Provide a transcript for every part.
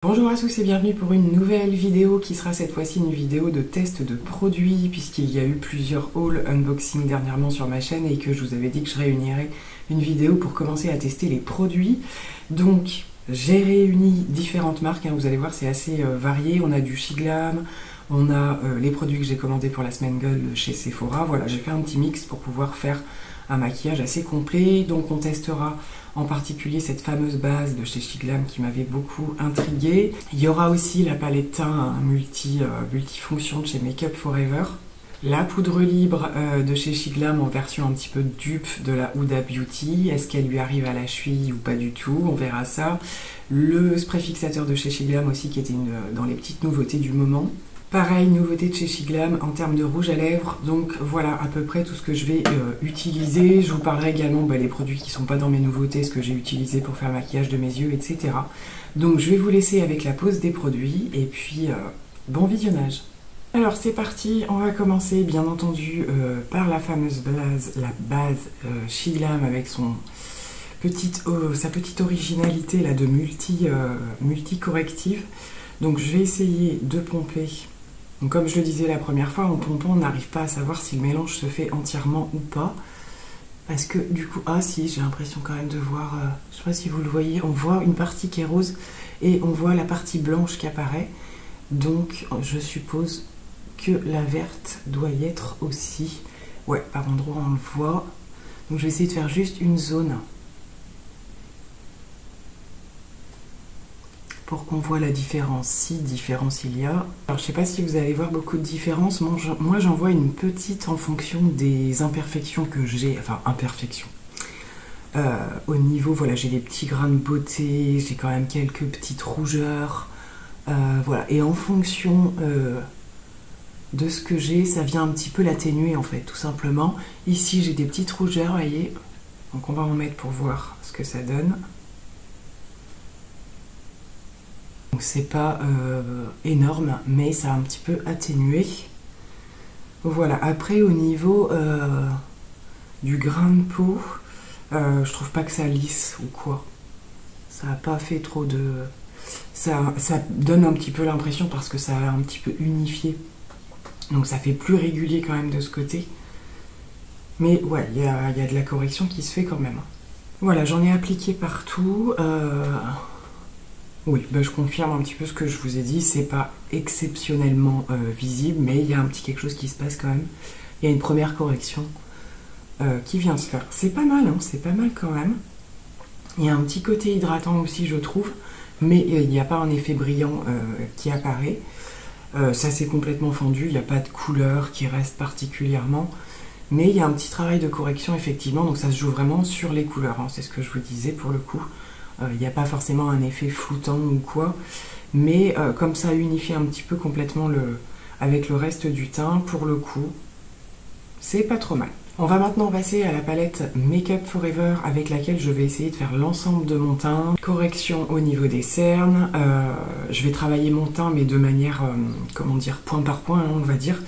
Bonjour à tous et bienvenue pour une nouvelle vidéo qui sera cette fois-ci une vidéo de test de produits puisqu'il y a eu plusieurs hauls unboxing dernièrement sur ma chaîne et que je vous avais dit que je réunirais une vidéo pour commencer à tester les produits. Donc j'ai réuni différentes marques, vous allez voir c'est assez varié, on a du Shiglam, on a les produits que j'ai commandés pour la semaine gueule chez Sephora, voilà j'ai fait un petit mix pour pouvoir faire un maquillage assez complet, donc on testera en particulier cette fameuse base de chez Shiglam qui m'avait beaucoup intriguée. Il y aura aussi la palette teint multifonction de chez Make Up Forever. La poudre libre de chez Shiglam en version un petit peu dupe de la Huda Beauty. Est-ce qu'elle lui arrive à la cheville ou pas du tout? On verra ça. Le spray fixateur de chez Shiglam aussi qui était dans les petites nouveautés du moment. Pareil, nouveauté de chez Shiglam en termes de rouge à lèvres, donc voilà à peu près tout ce que je vais utiliser. Je vous parlerai également les produits qui ne sont pas dans mes nouveautés, ce que j'ai utilisé pour faire le maquillage de mes yeux, etc. Donc je vais vous laisser avec la pause des produits et puis bon visionnage. Alors c'est parti, on va commencer bien entendu par la fameuse base Shiglam avec sa petite originalité là, de multi-corrective. Donc je vais essayer de pomper. Donc, comme je le disais la première fois, en pompant, on n'arrive pas à savoir si le mélange se fait entièrement ou pas. Parce que du coup, ah si, j'ai l'impression quand même de voir, je ne sais pas si vous le voyez, on voit une partie qui est rose et on voit la partie blanche qui apparaît. Donc je suppose que la verte doit y être aussi. Ouais, par endroit on le voit. Donc je vais essayer de faire juste une zone. Pour qu'on voit la différence, si différence il y a. Alors je sais pas si vous allez voir beaucoup de différences, moi j'en vois une petite en fonction des imperfections que j'ai, enfin imperfections. Au niveau, voilà, j'ai des petits grains de beauté, j'ai quand même quelques petites rougeurs, voilà, et en fonction de ce que j'ai, ça vient un petit peu l'atténuer en fait, tout simplement. Ici j'ai des petites rougeurs, vous voyez, donc on va en mettre pour voir ce que ça donne. C'est pas énorme, mais ça a un petit peu atténué. Voilà, après au niveau du grain de peau, je trouve pas que ça lisse ou quoi. Ça a pas fait trop de... Ça donne un petit peu l'impression parce que ça a un petit peu unifié. Donc ça fait plus régulier quand même de ce côté. Mais ouais, il y a de la correction qui se fait quand même. Voilà, j'en ai appliqué partout. Oui, je confirme un petit peu ce que je vous ai dit, c'est pas exceptionnellement visible, mais il y a un petit quelque chose qui se passe quand même. Il y a une première correction qui vient se faire. C'est pas mal, c'est pas mal quand même. Il y a un petit côté hydratant aussi, je trouve, mais il n'y a pas un effet brillant qui apparaît. Ça c'est complètement fendu, il n'y a pas de couleur qui reste particulièrement, mais il y a un petit travail de correction effectivement, donc ça se joue vraiment sur les couleurs, c'est ce que je vous disais pour le coup. Il n'y a pas forcément un effet floutant ou quoi, mais comme ça unifie un petit peu complètement avec le reste du teint, pour le coup, c'est pas trop mal. On va maintenant passer à la palette Make Up Forever avec laquelle je vais essayer de faire l'ensemble de mon teint. Correction au niveau des cernes, je vais travailler mon teint mais de manière, comment dire, point par point, on va dire,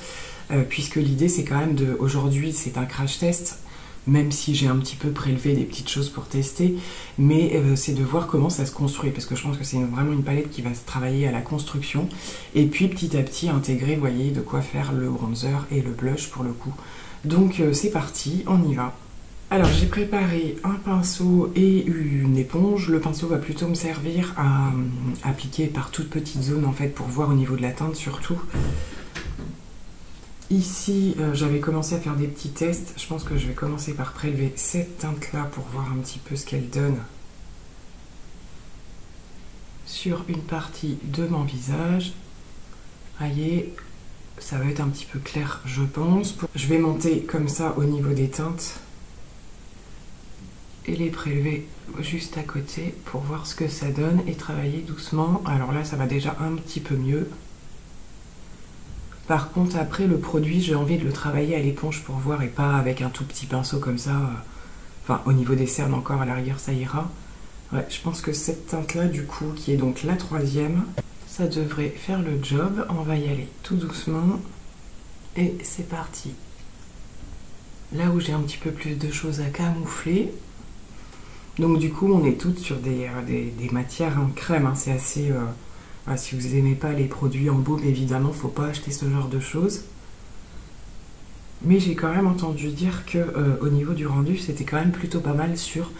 puisque l'idée c'est quand même aujourd'hui c'est un crash test, même si j'ai un petit peu prélevé des petites choses pour tester, mais c'est de voir comment ça se construit, parce que je pense que c'est vraiment une palette qui va se travailler à la construction, et puis petit à petit intégrer, vous voyez, de quoi faire le bronzer et le blush pour le coup. Donc c'est parti, on y va. Alors j'ai préparé un pinceau et une éponge. Le pinceau va plutôt me servir à appliquer par toutes petites zones en fait, pour voir au niveau de la teinte surtout. Ici, j'avais commencé à faire des petits tests. Je pense que je vais commencer par prélever cette teinte-là pour voir un petit peu ce qu'elle donne sur une partie de mon visage. Voyez, ça va être un petit peu clair, je pense. Je vais monter comme ça au niveau des teintes et les prélever juste à côté pour voir ce que ça donne et travailler doucement. Alors là, ça va déjà un petit peu mieux. Par contre, après le produit, j'ai envie de le travailler à l'éponge pour voir et pas avec un tout petit pinceau comme ça. Enfin, au niveau des cernes encore, à l'arrière, ça ira. Ouais, je pense que cette teinte-là, du coup, qui est donc la troisième, ça devrait faire le job. On va y aller tout doucement. Et c'est parti. Là où j'ai un petit peu plus de choses à camoufler. Donc du coup, on est toutes sur des matières en crème. C'est assez... Voilà, si vous n'aimez pas les produits en baume, évidemment, faut pas acheter ce genre de choses. Mais j'ai quand même entendu dire que au niveau du rendu, c'était quand même plutôt pas mal sur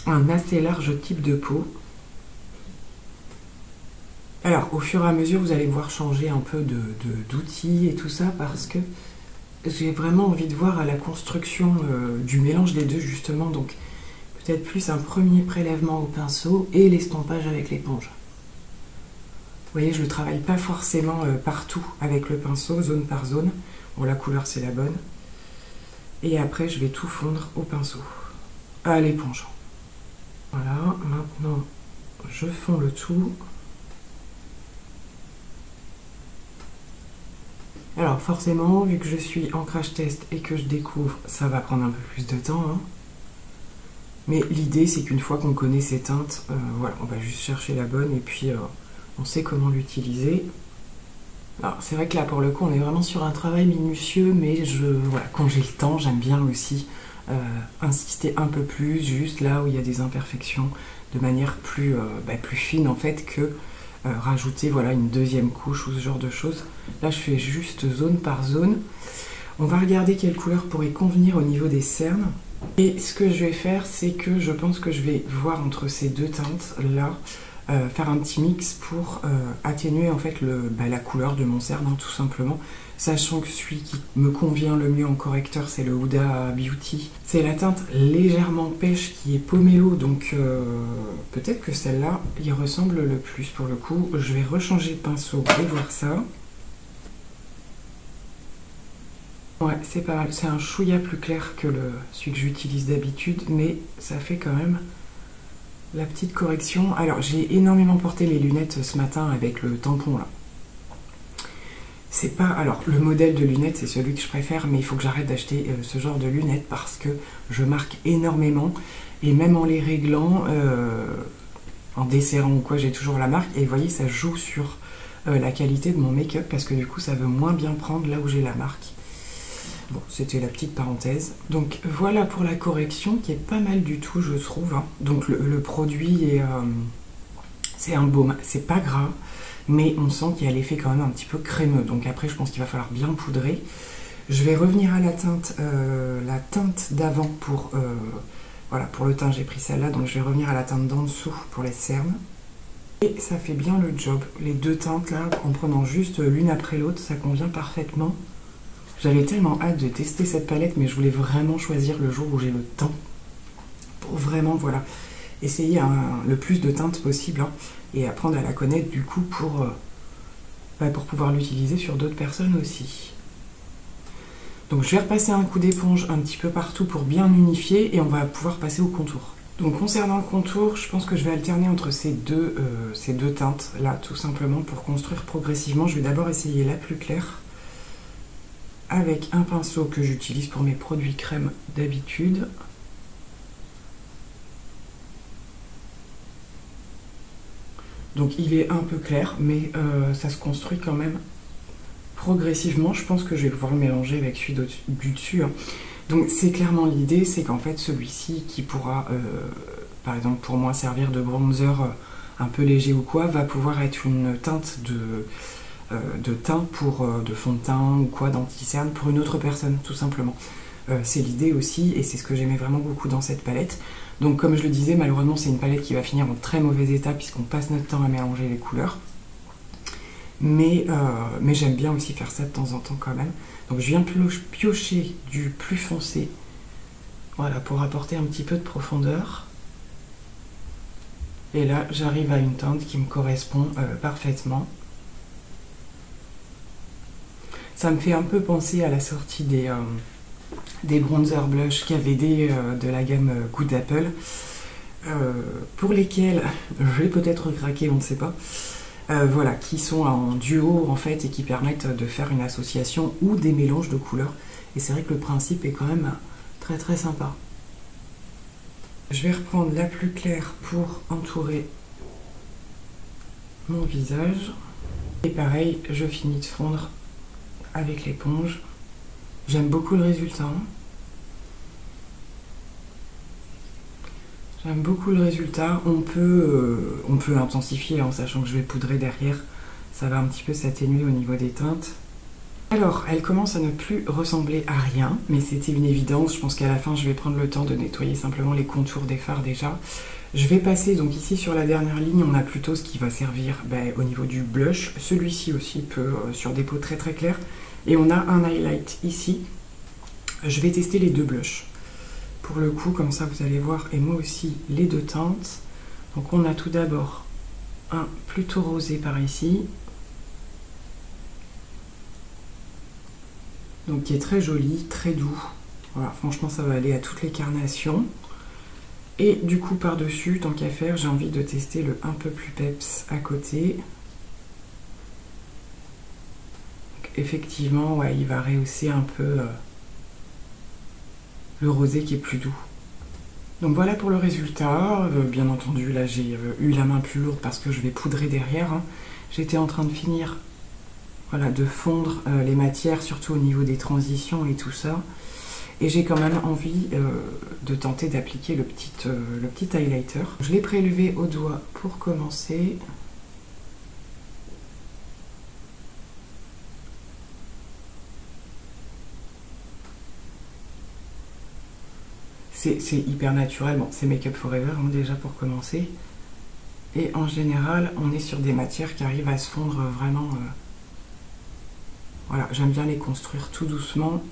un assez large type de peau. Alors, au fur et à mesure, vous allez voir changer un peu d'outils et tout ça, parce que j'ai vraiment envie de voir à la construction du mélange des deux, justement. Donc, peut-être plus un premier prélèvement au pinceau et l'estompage avec l'éponge. Vous voyez, je ne travaille pas forcément partout avec le pinceau, zone par zone. Bon, la couleur, c'est la bonne. Et après, je vais tout fondre au pinceau, à l'éponge. Voilà, maintenant, je fonds le tout. Alors, forcément, vu que je suis en crash test et que je découvre, ça va prendre un peu plus de temps, hein. Mais l'idée, c'est qu'une fois qu'on connaît ces teintes, voilà, on va juste chercher la bonne et puis on sait comment l'utiliser. Alors, c'est vrai que là, pour le coup, on est vraiment sur un travail minutieux, mais voilà, quand j'ai le temps, j'aime bien aussi insister un peu plus, juste là où il y a des imperfections, de manière plus fine, en fait, que rajouter voilà, une deuxième couche ou ce genre de choses. Là, je fais juste zone par zone. On va regarder quelle couleur pourrait convenir au niveau des cernes. Et ce que je vais faire, c'est que je pense que je vais voir entre ces deux teintes-là, faire un petit mix pour atténuer en fait la couleur de mon cerne, hein, tout simplement. Sachant que celui qui me convient le mieux en correcteur, c'est le Huda Beauty. C'est la teinte légèrement pêche qui est pomelo, donc peut-être que celle-là y ressemble le plus pour le coup. Je vais rechanger de pinceau et voir ça. Ouais, c'est pas mal. C'est un chouïa plus clair que celui que j'utilise d'habitude, mais ça fait quand même la petite correction. Alors, j'ai énormément porté mes lunettes ce matin avec le tampon, là. C'est pas... Alors, le modèle de lunettes, c'est celui que je préfère, mais il faut que j'arrête d'acheter ce genre de lunettes parce que je marque énormément. Et même en les réglant, en desserrant ou quoi, j'ai toujours la marque. Et vous voyez, ça joue sur la qualité de mon make-up parce que du coup, ça veut moins bien prendre là où j'ai la marque. Bon, c'était la petite parenthèse. Donc voilà pour la correction qui est pas mal du tout, je trouve, hein. Donc le produit est... c'est un baume, c'est pas gras, mais on sent qu'il y a l'effet quand même un petit peu crémeux. Donc après, je pense qu'il va falloir bien poudrer. Je vais revenir à la teinte d'avant pour... voilà, pour le teint, j'ai pris celle-là. Donc je vais revenir à la teinte d'en dessous pour les cernes. Et ça fait bien le job. Les deux teintes là, en prenant juste l'une après l'autre, ça convient parfaitement. J'avais tellement hâte de tester cette palette, mais je voulais vraiment choisir le jour où j'ai le temps pour vraiment, voilà, essayer le plus de teintes possible, hein, et apprendre à la connaître du coup pour pouvoir l'utiliser sur d'autres personnes aussi. Donc je vais repasser un coup d'éponge un petit peu partout pour bien unifier et on va pouvoir passer au contour. Donc concernant le contour, je pense que je vais alterner entre ces deux teintes là tout simplement pour construire progressivement. Je vais d'abord essayer la plus claire avec un pinceau que j'utilise pour mes produits crème d'habitude. Donc il est un peu clair, mais ça se construit quand même progressivement. Je pense que je vais pouvoir le mélanger avec celui du dessus, hein. Donc c'est clairement l'idée, c'est qu'en fait celui-ci qui pourra, par exemple pour moi, servir de bronzer un peu léger ou quoi, va pouvoir être une teinte de teint de fond de teint ou quoi, d'anti-cerne pour une autre personne, tout simplement. C'est l'idée aussi, et c'est ce que j'aimais vraiment beaucoup dans cette palette. Donc comme je le disais, malheureusement c'est une palette qui va finir en très mauvais état puisqu'on passe notre temps à mélanger les couleurs. Mais j'aime bien aussi faire ça de temps en temps quand même. Donc je viens piocher du plus foncé, voilà, pour apporter un petit peu de profondeur. Et là j'arrive à une teinte qui me correspond parfaitement. Ça me fait un peu penser à la sortie des bronzer blush KVD de la gamme Good Apple, pour lesquels je vais peut-être craquer, on ne sait pas. Voilà, qui sont en duo en fait et qui permettent de faire une association ou des mélanges de couleurs. Et c'est vrai que le principe est quand même très très sympa. Je vais reprendre la plus claire pour entourer mon visage. Et pareil, je finis de fondre avec l'éponge. J'aime beaucoup le résultat. J'aime beaucoup le résultat. On peut intensifier en sachant que je vais poudrer derrière. Ça va un petit peu s'atténuer au niveau des teintes. Alors, elle commence à ne plus ressembler à rien, mais c'était une évidence. Je pense qu'à la fin, je vais prendre le temps de nettoyer simplement les contours des fards déjà. Je vais passer, donc ici sur la dernière ligne, on a plutôt ce qui va servir au niveau du blush. Celui-ci aussi peut sur des peaux très très claires. Et on a un highlight ici. Je vais tester les deux blushs. Pour le coup, comme ça vous allez voir, et moi aussi, les deux teintes. Donc on a tout d'abord un plutôt rosé par ici. Donc qui est très joli, très doux. Voilà, franchement ça va aller à toutes les carnations. Et du coup par-dessus, tant qu'à faire, j'ai envie de tester le un peu plus peps à côté. Donc, effectivement, ouais, il va rehausser un peu le rosé qui est plus doux. Donc voilà pour le résultat. Bien entendu, là j'ai eu la main plus lourde parce que je vais poudrer derrière. Hein. J'étais en train de finir de fondre les matières, surtout au niveau des transitions et tout ça. Et j'ai quand même envie de tenter d'appliquer le petit highlighter. Je l'ai prélevé au doigt pour commencer. C'est hyper naturel. Bon, c'est Make Up Forever hein, déjà pour commencer. Et en général, on est sur des matières qui arrivent à se fondre vraiment... Voilà, j'aime bien les construire tout doucement.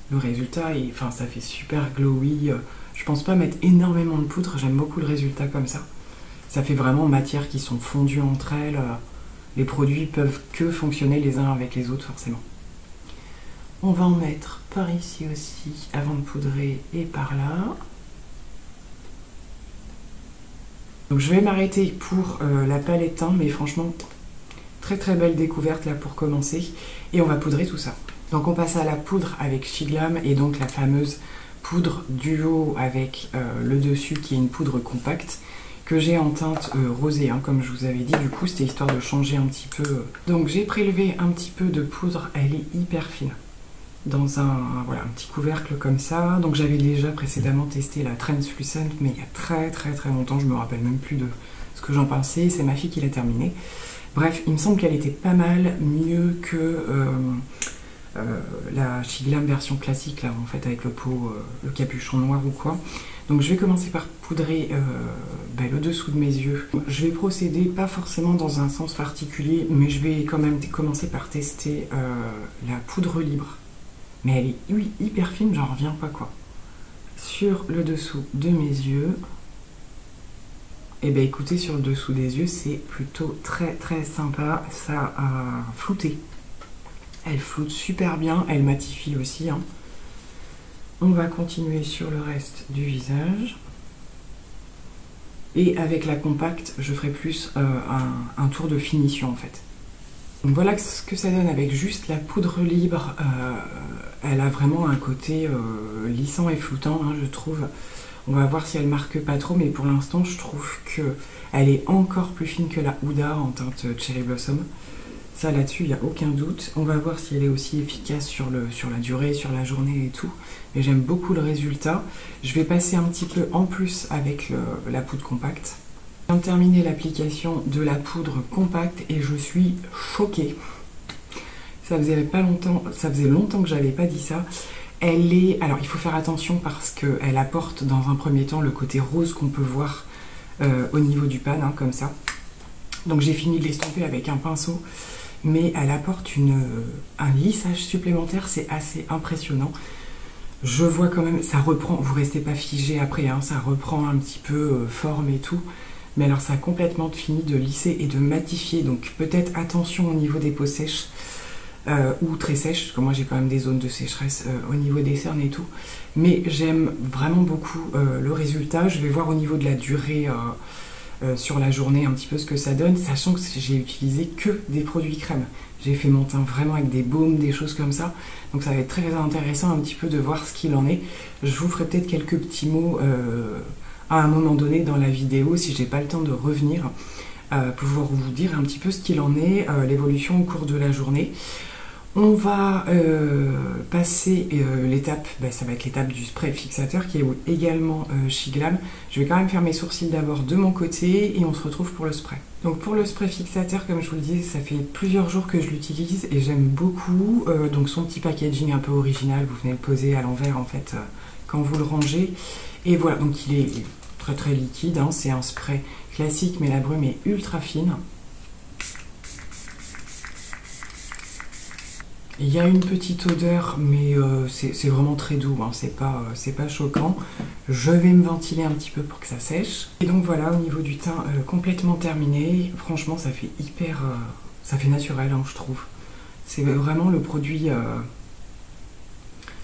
Le résultat, ça fait super glowy. Je pense pas mettre énormément de poudre, j'aime beaucoup le résultat comme ça. Ça fait vraiment matières qui sont fondues entre elles. Les produits peuvent que fonctionner les uns avec les autres forcément. On va en mettre par ici aussi avant de poudrer et par là. Donc je vais m'arrêter pour la palette teint, mais franchement... Très très belle découverte là pour commencer et on va poudrer tout ça. Donc on passe à la poudre avec Shiglam et donc la fameuse poudre duo avec le dessus qui est une poudre compacte que j'ai en teinte rosée hein, comme je vous avais dit. Du coup c'était histoire de changer un petit peu. Donc j'ai prélevé un petit peu de poudre, elle est hyper fine dans un petit couvercle comme ça. Donc j'avais déjà précédemment testé la Translucent mais il y a très très très longtemps, je me rappelle même plus de ce que j'en pensais, c'est ma fille qui l'a terminée. Bref, il me semble qu'elle était pas mal mieux que la Shiglam version classique, là, en fait, avec le capuchon noir ou quoi. Donc je vais commencer par poudrer le dessous de mes yeux. Je vais procéder, pas forcément dans un sens particulier, mais je vais quand même commencer par tester la poudre libre. Mais elle est hyper fine, j'en reviens pas, quoi. Sur le dessous de mes yeux... Et bien écoutez, sur le dessous des yeux, c'est plutôt très très sympa. Ça a flouté. Elle floute super bien, elle matifie aussi. Hein. On va continuer sur le reste du visage. Et avec la compacte, je ferai plus un tour de finition en fait. Donc voilà ce que ça donne avec juste la poudre libre. Elle a vraiment un côté lissant et floutant, hein, je trouve. On va voir si elle marque pas trop, mais pour l'instant, je trouve qu'elle est encore plus fine que la Huda en teinte Cherry Blossom. Ça, là-dessus, il n'y a aucun doute. On va voir si elle est aussi efficace sur la durée, sur la journée et tout. Mais j'aime beaucoup le résultat. Je vais passer un petit peu en plus avec la poudre compacte. Je viens de terminer l'application de la poudre compacte et je suis choquée. Ça faisait longtemps que j'avais pas dit ça. Alors il faut faire attention parce qu'elle apporte dans un premier temps le côté rose qu'on peut voir au niveau du pan, hein, comme ça. Donc j'ai fini de l'estomper avec un pinceau, mais elle apporte un lissage supplémentaire, c'est assez impressionnant. Je vois quand même, ça reprend, vous restez pas figé après, hein, ça reprend un petit peu forme et tout. Mais alors ça a complètement fini de lisser et de matifier, donc peut-être attention au niveau des peaux sèches. Ou très sèche, parce que moi j'ai quand même des zones de sécheresse au niveau des cernes et tout. Mais j'aime vraiment beaucoup le résultat. Je vais voir au niveau de la durée sur la journée un petit peu ce que ça donne, sachant que j'ai utilisé que des produits crème. J'ai fait mon teint vraiment avec des baumes, des choses comme ça. Donc ça va être très intéressant un petit peu de voir ce qu'il en est. Je vous ferai peut-être quelques petits mots à un moment donné dans la vidéo si j'ai pas le temps de revenir. Pour pouvoir vous dire un petit peu ce qu'il en est, l'évolution au cours de la journée. On va passer l'étape, ça va être l'étape du spray fixateur qui est également chez Glam. Je vais quand même faire mes sourcils d'abord de mon côté et on se retrouve pour le spray. Donc pour le spray fixateur, comme je vous le disais, ça fait plusieurs jours que je l'utilise et j'aime beaucoup. Donc son petit packaging un peu original, vous venez le poser à l'envers en fait quand vous le rangez. Et voilà, donc il est très très liquide, hein. C'est un spray classique mais la brume est ultra fine. Il y a une petite odeur, mais c'est vraiment très doux, hein. C'est pas choquant. Je vais me ventiler un petit peu pour que ça sèche. Et donc voilà, au niveau du teint complètement terminé. Franchement, ça fait hyper... ça fait naturel, hein, je trouve. C'est vraiment le produit...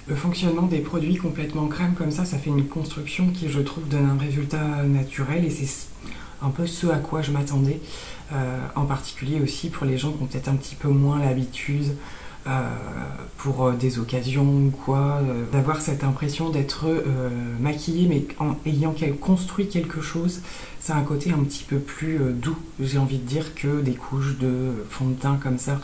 le fonctionnement des produits complètement crème comme ça fait une construction qui, je trouve, donne un résultat naturel. Et c'est un peu ce à quoi je m'attendais. En particulier aussi pour les gens qui ont peut-être un petit peu moins l'habitude... pour des occasions ou quoi, d'avoir cette impression d'être maquillée mais en ayant construit quelque chose. C'est un côté un petit peu plus doux, j'ai envie de dire, que des couches de fond de teint comme ça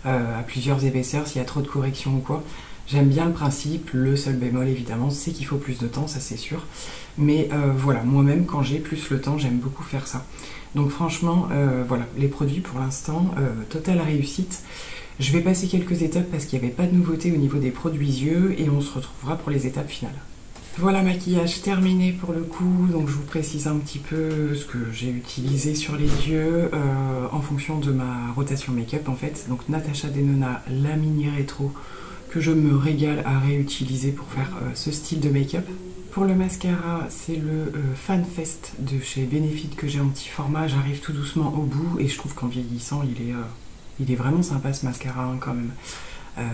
à plusieurs épaisseurs s'il y a trop de corrections ou quoi. J'aime bien le principe, le seul bémol évidemment c'est qu'il faut plus de temps, ça c'est sûr, mais voilà, moi-même quand j'ai plus le temps j'aime beaucoup faire ça. Donc franchement voilà, les produits pour l'instant, totale réussite. Je vais passer quelques étapes parce qu'il n'y avait pas de nouveauté au niveau des produits yeux et on se retrouvera pour les étapes finales. Voilà, maquillage terminé pour le coup, donc je vous précise un petit peu ce que j'ai utilisé sur les yeux en fonction de ma rotation make-up en fait. Donc Natasha Denona, la mini rétro que je me régale à réutiliser pour faire ce style de make-up. Pour le mascara, c'est le FanFest de chez Benefit que j'ai en petit format. J'arrive tout doucement au bout et je trouve qu'en vieillissant, il est vraiment sympa ce mascara hein, quand même.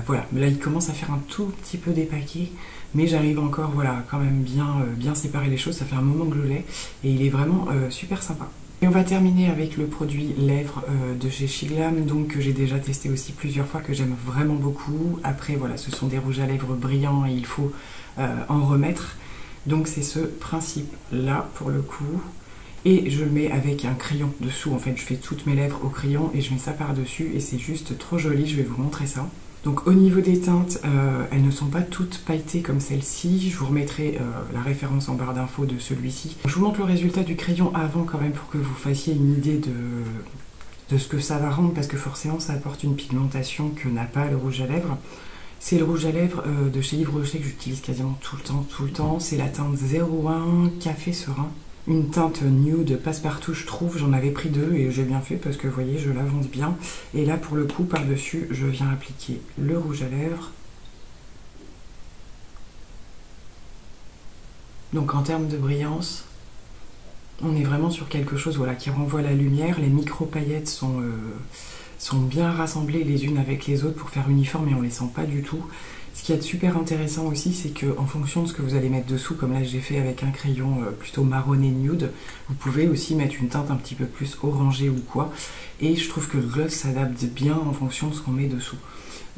Voilà, là il commence à faire un tout petit peu dépaqué, mais j'arrive encore voilà, quand même bien séparer les choses. Ça fait un moment que je l'ai et il est vraiment super sympa. Et on va terminer avec le produit lèvres de chez Glam, donc que j'ai déjà testé aussi plusieurs fois, que j'aime vraiment beaucoup. Après voilà, ce sont des rouges à lèvres brillants et il faut en remettre. Donc c'est ce principe là pour le coup. Et je le mets avec un crayon dessous, en fait je fais toutes mes lèvres au crayon et je mets ça par dessus et c'est juste trop joli, je vais vous montrer ça. Donc au niveau des teintes, elles ne sont pas toutes pailletées comme celle-ci, je vous remettrai la référence en barre d'infos de celui-ci. Je vous montre le résultat du crayon avant quand même pour que vous fassiez une idée de ce que ça va rendre, parce que forcément ça apporte une pigmentation que n'a pas le rouge à lèvres. C'est le rouge à lèvres de chez Yves Rocher que j'utilise quasiment tout le temps, c'est la teinte 01 Café Serein. Une teinte nude passe-partout, je trouve. J'en avais pris deux et j'ai bien fait parce que vous voyez, je l'avance bien. Et là, pour le coup, par-dessus, je viens appliquer le rouge à lèvres. Donc en termes de brillance, on est vraiment sur quelque chose voilà, qui renvoie la lumière. Les micro-paillettes sont bien rassemblées les unes avec les autres pour faire uniforme et on les sent pas du tout. Ce qui est super intéressant aussi, c'est qu'en fonction de ce que vous allez mettre dessous, comme là j'ai fait avec un crayon plutôt marronné nude, vous pouvez aussi mettre une teinte un petit peu plus orangée ou quoi. Et je trouve que le gloss s'adapte bien en fonction de ce qu'on met dessous.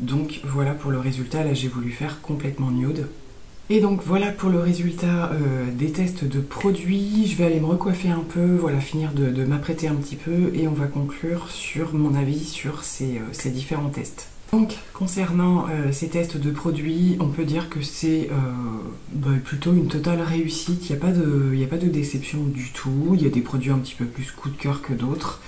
Donc voilà pour le résultat, là j'ai voulu faire complètement nude. Et donc voilà pour le résultat des tests de produits. Je vais aller me recoiffer un peu, voilà, finir de m'apprêter un petit peu et on va conclure sur mon avis sur ces différents tests. Donc concernant ces tests de produits, on peut dire que c'est plutôt une totale réussite. Il n'y a pas de déception du tout. Il y a des produits un petit peu plus coup de cœur que d'autres.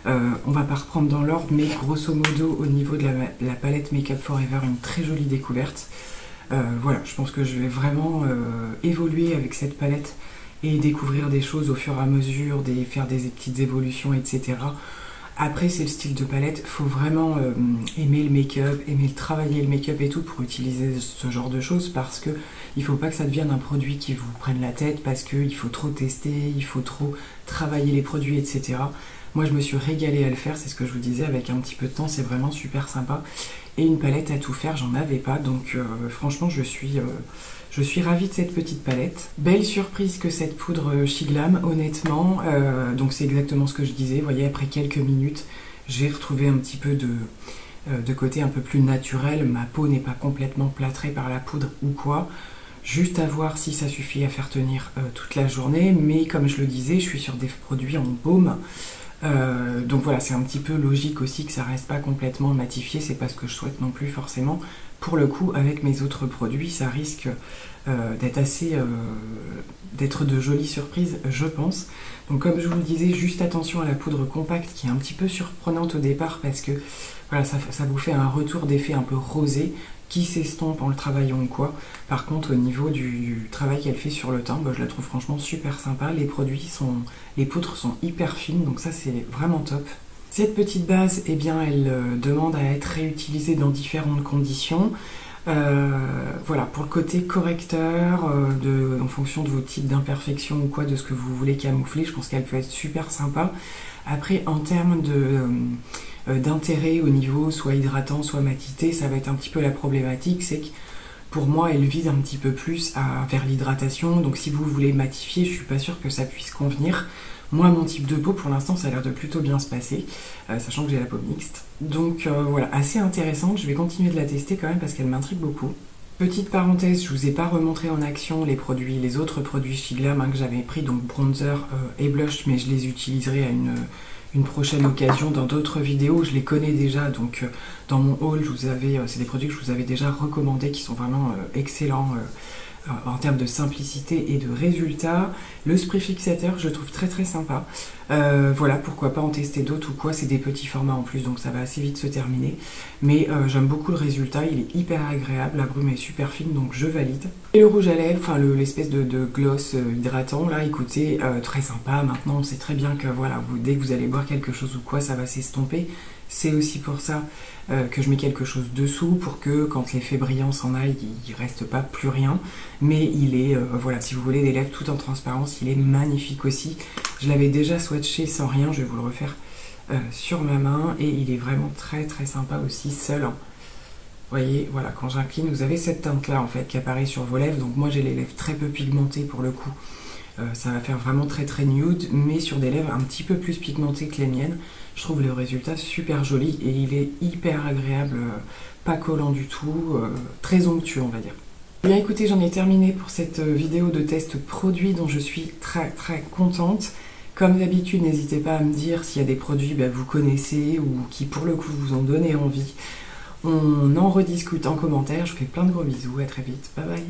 On va pas reprendre dans l'ordre, mais grosso modo au niveau de la palette Make Up For Ever, une très jolie découverte. Voilà, je pense que je vais vraiment évoluer avec cette palette et découvrir des choses au fur et à mesure, faire des petites évolutions, etc. Après, c'est le style de palette, il faut vraiment aimer le make-up, aimer travailler le make-up et tout pour utiliser ce genre de choses, parce que il faut pas que ça devienne un produit qui vous prenne la tête, parce qu'il faut trop tester, il faut trop travailler les produits, etc. Moi, je me suis régalée à le faire, c'est ce que je vous disais, avec un petit peu de temps, c'est vraiment super sympa. Et une palette à tout faire, j'en avais pas, donc franchement, je suis ravie de cette petite palette. Belle surprise que cette poudre Glam, honnêtement. Donc c'est exactement ce que je disais. Vous voyez, après quelques minutes, j'ai retrouvé un petit peu de côté un peu plus naturel. Ma peau n'est pas complètement plâtrée par la poudre ou quoi. Juste à voir si ça suffit à faire tenir toute la journée. Mais comme je le disais, je suis sur des produits en baume. Donc voilà, c'est un petit peu logique aussi que ça reste pas complètement matifié, c'est pas ce que je souhaite non plus forcément. Pour le coup, avec mes autres produits, ça risque d'être de jolies surprises, je pense. Donc comme je vous le disais, juste attention à la poudre compacte qui est un petit peu surprenante au départ parce que voilà, ça vous fait un retour d'effet un peu rosé qui s'estompe en le travaillant ou quoi. Par contre, au niveau du travail qu'elle fait sur le teint, je la trouve franchement super sympa. Les poutres sont hyper fines, donc ça c'est vraiment top. Cette petite base, eh bien, elle demande à être réutilisée dans différentes conditions. Voilà, pour le côté correcteur, en fonction de vos types d'imperfections ou quoi, de ce que vous voulez camoufler, je pense qu'elle peut être super sympa. Après, en termes d'intérêt au niveau soit hydratant, soit matité, ça va être un petit peu la problématique, c'est que pour moi, elle vise un petit peu plus vers l'hydratation. Donc si vous voulez matifier, je suis pas sûre que ça puisse convenir. Moi, mon type de peau, pour l'instant, ça a l'air de plutôt bien se passer, sachant que j'ai la peau mixte. Donc voilà, assez intéressante. Je vais continuer de la tester quand même parce qu'elle m'intrigue beaucoup. Petite parenthèse, je vous ai pas remontré en action les autres produits chez Glam que j'avais pris, donc bronzer et blush, mais je les utiliserai à une prochaine occasion dans d'autres vidéos. Je les connais déjà, donc dans mon haul, c'est des produits que je vous avais déjà recommandés qui sont vraiment excellents en termes de simplicité et de résultats. Le spray fixateur, je le trouve très très sympa. Voilà, pourquoi pas en tester d'autres ou quoi. C'est des petits formats en plus, donc ça va assez vite se terminer. Mais j'aime beaucoup le résultat, il est hyper agréable. La brume est super fine, donc je valide. Et le rouge à lèvres, enfin l'espèce de gloss hydratant, là, écoutez, très sympa. Maintenant, on sait très bien que voilà, dès que vous allez boire quelque chose ou quoi, ça va s'estomper. C'est aussi pour ça que je mets quelque chose dessous, pour que quand l'effet brillant s'en aille, il ne reste pas plus rien. Mais il est, voilà, si vous voulez des lèvres tout en transparence, il est magnifique aussi. Je l'avais déjà swatché sans rien, je vais vous le refaire sur ma main. Et il est vraiment très très sympa aussi seul. Vous voyez, voilà, quand j'incline, vous avez cette teinte-là en fait qui apparaît sur vos lèvres. Donc moi j'ai les lèvres très peu pigmentées pour le coup. Ça va faire vraiment très très nude, mais sur des lèvres un petit peu plus pigmentées que les miennes. Je trouve le résultat super joli et il est hyper agréable, pas collant du tout, très onctueux on va dire. Bien écoutez, j'en ai terminé pour cette vidéo de test produit dont je suis très très contente. Comme d'habitude, n'hésitez pas à me dire s'il y a des produits que vous connaissez ou qui pour le coup vous ont donné envie. On en rediscute en commentaire. Je vous fais plein de gros bisous, à très vite, bye bye.